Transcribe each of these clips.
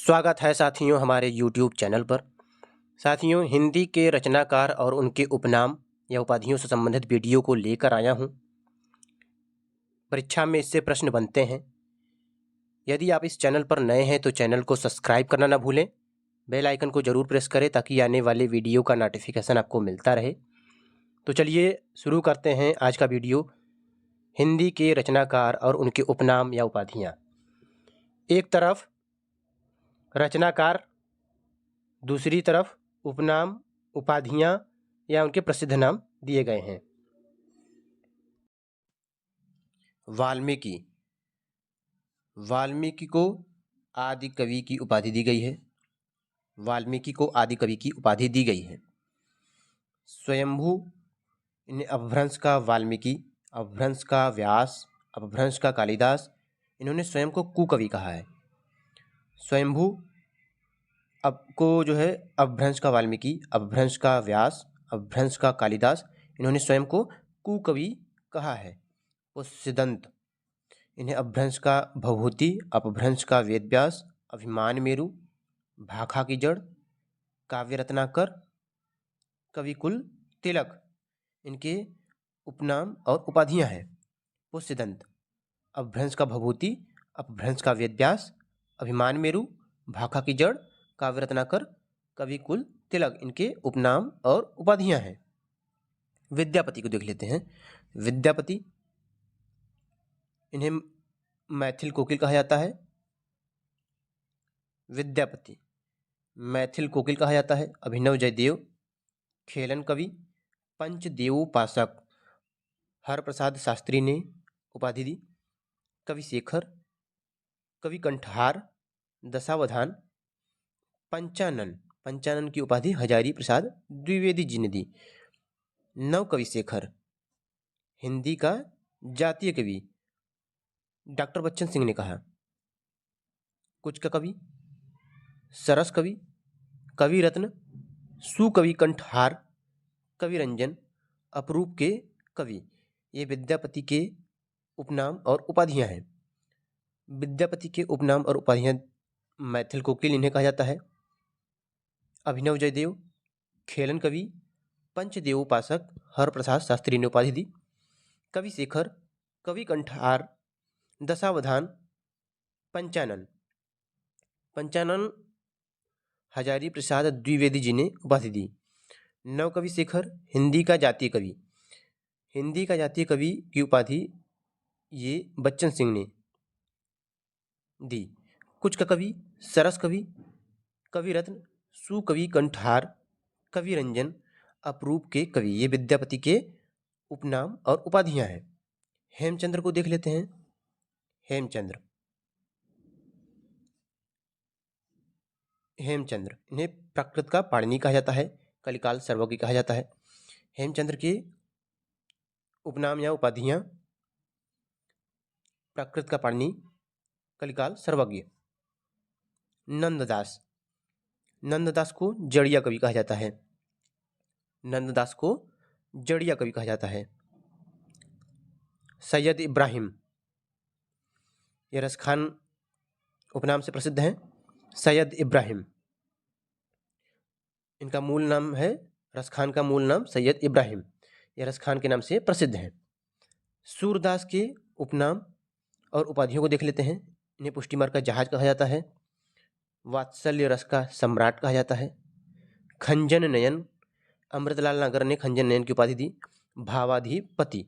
स्वागत है साथियों हमारे YouTube चैनल पर। साथियों, हिंदी के रचनाकार और उनके उपनाम या उपाधियों से संबंधित वीडियो को लेकर आया हूं। परीक्षा में इससे प्रश्न बनते हैं। यदि आप इस चैनल पर नए हैं तो चैनल को सब्सक्राइब करना ना भूलें। बेल आइकन को जरूर प्रेस करें ताकि आने वाले वीडियो का नोटिफिकेशन आपको मिलता रहे। तो चलिए शुरू करते हैं आज का वीडियो। हिंदी के रचनाकार और उनके उपनाम या उपाधियाँ। एक तरफ रचनाकार, दूसरी तरफ उपनाम, उपाधियाँ या उनके प्रसिद्ध नाम दिए गए हैं। वाल्मीकि। वाल्मीकि को आदि कवि की उपाधि दी गई है। वाल्मीकि को आदि कवि की उपाधि दी गई है। स्वयंभू, इन्हें अपभ्रंश का वाल्मीकि, अपभ्रंश का व्यास, अपभ्रंश का कालिदास, इन्होंने स्वयं को कुकवि कहा है। स्वयंभू अब को जो है अपभ्रंश का वाल्मीकि, अपभ्रंश का व्यास, अपभ्रंश का कालिदास, इन्होंने स्वयं को कुकवि कहा है। पुष्यदंत, इन्हें अपभ्रंश का भवभूति, अपभ्रंश का वेदव्यास, अभिमान मेरु, भाखा की जड़, काव्य रत्नाकर, कविकुल तिलक, इनके उपनाम और उपाधियां हैं। पुष्यदंत, अपभ्रंश का भवभूति, अपभ्रंश का वेदव्यास, अभिमान मेरु, भाखा की जड़, काव्य रत्नाकर, कविकुल तिलक, इनके उपनाम और उपाधियां हैं। विद्यापति को देख लेते हैं। विद्यापति, इन्हें मैथिल कोकिल कहा जाता है। विद्यापति मैथिल कोकिल कहा जाता है। अभिनव जयदेव, खेलन कवि, पंचदेवोपासक, हरप्रसाद शास्त्री ने उपाधि दी। कवि शेखर, कवि कंठार, दशावधान, पंचानन, पंचानन की उपाधि हजारी प्रसाद द्विवेदी जी ने दी। नव कवि शेखर, हिंदी का जातीय कवि, डॉक्टर बच्चन सिंह ने कहा। कुछ का कवि, सरस कवि, कवि रत्न, सुकवि कंठार, कवि रंजन, अपरूप के कवि, ये विद्यापति के उपनाम और उपाधियां हैं। विद्यापति के उपनाम और उपाधियां मैथिल कोकिल, इन्हें कहा जाता है। अभिनव जयदेव, खेलन कवि, पंचदेवोपासक, हरप्रसाद शास्त्री ने उपाधि दी। कवि शेखर, कवि कंठार, दशावधान, पंचानन, पंचानन हजारी प्रसाद द्विवेदी जी ने उपाधि दी। नव कवि शेखर, हिंदी का जातीय कवि, हिंदी का जातीय कवि की उपाधि ये बच्चन सिंह ने दी। कुछ का कवि, सरस कवि, कवि रत्न, सुकवि कंठार, कवि रंजन, अपरूप के कवि, ये विद्यापति के उपनाम और उपाधियां हैं। हेमचंद्र को देख लेते हैं। हेमचंद्र, हेमचंद्र, इन्हें प्राकृत का पाणिनि कहा जाता है, कलिकाल सर्वज्ञ कहा जाता है। हेमचंद्र के उपनाम या उपाधियां प्राकृत का पाणिनि, कलिकाल सर्वज्ञ। नंददास, नंददास को जड़िया कवि कहा जाता है। नंददास को जड़िया कवि कहा जाता है। सैयद इब्राहिम, ये रसखान उपनाम से प्रसिद्ध हैं। सैयद इब्राहिम, इनका मूल नाम है, रसखान का मूल नाम सैयद इब्राहिम, ये रसखान के नाम से प्रसिद्ध हैं। सूरदास के उपनाम और उपाधियों को देख लेते हैं। इन्हें पुष्टिमार्ग का जहाज कहा जाता है, वात्सल्य रस का सम्राट कहा जाता है। खंजन नयन, अमृतलाल नागर ने खंजन नयन की उपाधि दी। भावाधिपति,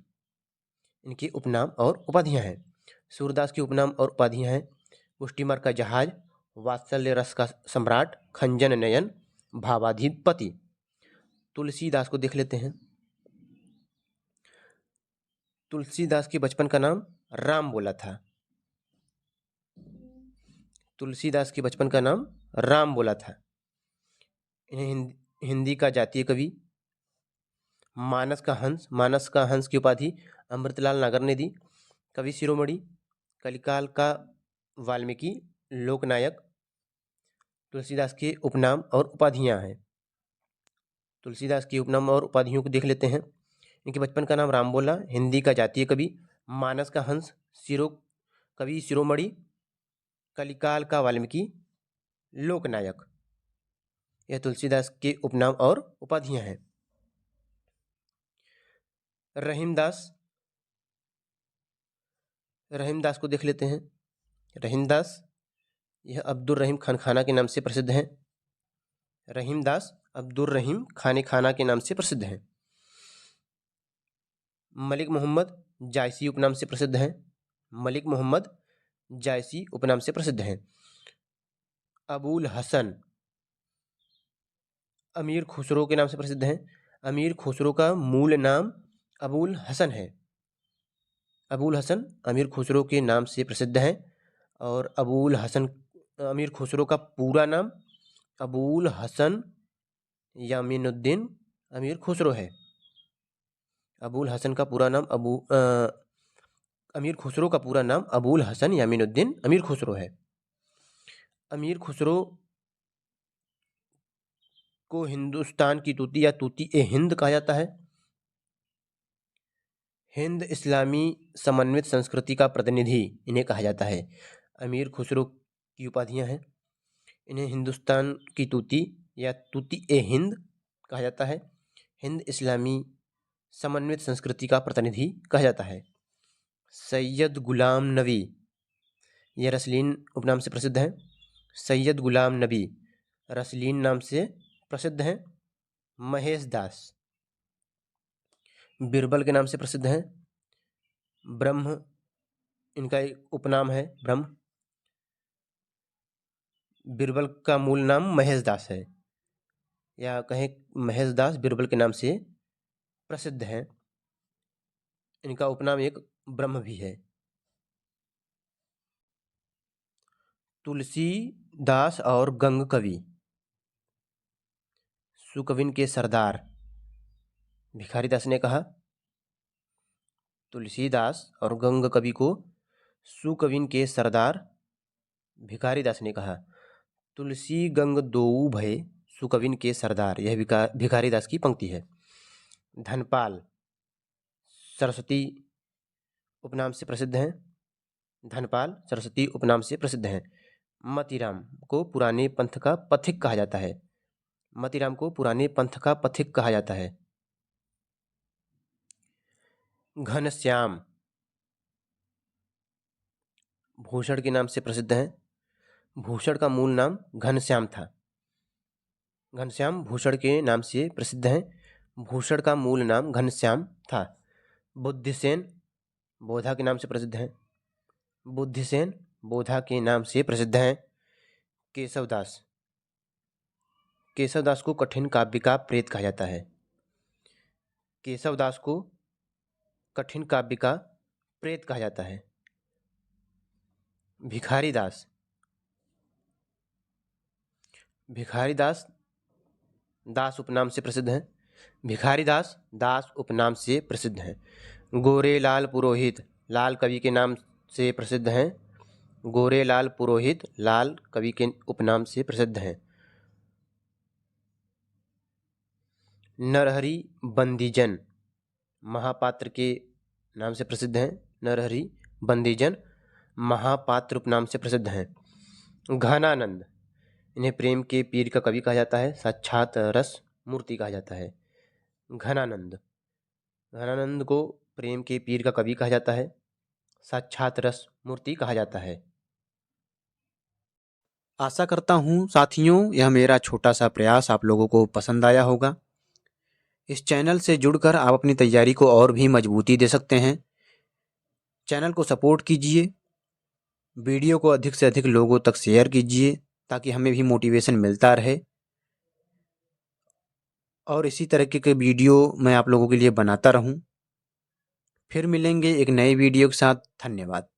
इनके उपनाम और उपाधियां हैं। सूरदास के उपनाम और उपाधियां हैं पुष्टिमार्ग का जहाज, वात्सल्य रस का सम्राट, खंजन नयन, भावाधिपति। तुलसीदास को देख लेते हैं। तुलसीदास के बचपन का नाम राम बोला था। तुलसीदास के बचपन का नाम राम बोला था। इन्हें हिंदी का जातीय कवि, मानस का हंस, मानस का हंस की उपाधि अमृतलाल नागर ने दी। कवि शिरोमणि, कलिकाल का वाल्मीकि, लोकनायक। तुलसीदास के उपनाम और उपाधियां हैं। तुलसीदास के उपनाम और उपाधियों को देख लेते हैं। इनके बचपन का नाम राम बोला, हिंदी का जातीय कवि, मानस का हंस, कवि शिरोमणि, कलिकाल का वाल्मीकि, लोकनायक। यह तुलसीदास के उपनाम और उपाधियां हैं। रहीमदास, रहीमदास को देख लेते हैं। रहीमदास यह अब्दुल रहीम खान खाना के नाम से प्रसिद्ध हैं। रहीमदास अब्दुल रहीम खाने खाना के नाम से प्रसिद्ध हैं। मलिक मोहम्मद जायसी उपनाम से प्रसिद्ध हैं। मलिक मोहम्मद जायसी उपनाम से प्रसिद्ध हैं। अबुल हसन अमीर खुसरो के नाम से प्रसिद्ध हैं। अमीर खुसरो का मूल नाम अबुल हसन है। अबुल हसन अमीर खुसरो के नाम से प्रसिद्ध हैं। और अबुल हसन अमीर खुसरो का पूरा नाम अबुल हसन यामीनुद्दीन अमीर खुसरो है। अबुल हसन का पूरा नाम अमीर खुसरो का पूरा नाम अबुल हसन यामीनुद्दीन अमीर खुसरो है। अमीर खुसरो को हिंदुस्तान की तूती या तूती ए हिंद कहा जाता है। हिंद इस्लामी समन्वित संस्कृति का प्रतिनिधि इन्हें कहा जाता है। अमीर खुसरो की उपाधियां हैं। इन्हें हिंदुस्तान की तूती या तूती ए हिंद कहा जाता है। हिंद इस्लामी समन्वित संस्कृति का प्रतिनिधि कहा जाता है। सैयद गुलाम नबी यह रसलीन उपनाम से प्रसिद्ध हैं। सैयद गुलाम नबी रसलीन नाम से प्रसिद्ध हैं। महेश दास बिरबल के नाम से प्रसिद्ध हैं। ब्रह्म इनका एक उपनाम है ब्रह्म। बिरबल का मूल नाम महेश दास है, या कहें महेश दास बिरबल के नाम से प्रसिद्ध हैं। इनका उपनाम एक ब्रह्म भी है। तुलसीदास और गंग कवि सुकविन के सरदार भिखारीदास ने कहा। तुलसीदास और गंग कवि को सुकविन के सरदार भिखारीदास ने कहा। तुलसी गंग दोऊ भय सुकविन के सरदार, यह भिखारीदास की पंक्ति है। धनपाल सरस्वती उपनाम से प्रसिद्ध हैं। धनपाल सरस्वती उपनाम से प्रसिद्ध हैं। मतीराम को पुराने पंथ का पथिक कहा जाता है। मतीराम को पुराने पंथ का पथिक कहा जाता है। घनश्याम भूषण के नाम से प्रसिद्ध हैं। भूषण का मूल नाम घनश्याम था। घनश्याम भूषण के नाम से प्रसिद्ध हैं। भूषण का मूल नाम घनश्याम था। बुद्धिसेन बोधा के नाम से प्रसिद्ध हैं। बुद्धिसेन बोधा के नाम से प्रसिद्ध हैं। केशवदास केशवदास को कठिन काव्य का प्रेत कहा जाता है। केशवदास को कठिन काव्य का प्रेत कहा जाता है। भिखारीदास भिखारीदास दास उपनाम से प्रसिद्ध हैं। भिखारीदास दास उपनाम से प्रसिद्ध हैं। गोरेलाल पुरोहित लाल कवि के नाम से प्रसिद्ध हैं। गोरेलाल पुरोहित लाल कवि के उपनाम से प्रसिद्ध हैं। नरहरि बंदीजन महापात्र के नाम से प्रसिद्ध हैं। नरहरि बंदीजन महापात्र उपनाम से प्रसिद्ध हैं। घनानंद इन्हें प्रेम के पीर का कवि कहा जाता है। साक्षात रस मूर्ति कहा जाता है। घनानंद को प्रेम के पीर का कवि कहा जाता है। साक्षात रस मूर्ति कहा जाता है। आशा करता हूँ साथियों यह मेरा छोटा सा प्रयास आप लोगों को पसंद आया होगा। इस चैनल से जुड़कर आप अपनी तैयारी को और भी मजबूती दे सकते हैं। चैनल को सपोर्ट कीजिए, वीडियो को अधिक से अधिक लोगों तक शेयर कीजिए ताकि हमें भी मोटिवेशन मिलता रहे और इसी तरीके के वीडियो मैं आप लोगों के लिए बनाता रहूं। फिर मिलेंगे एक नए वीडियो के साथ। धन्यवाद।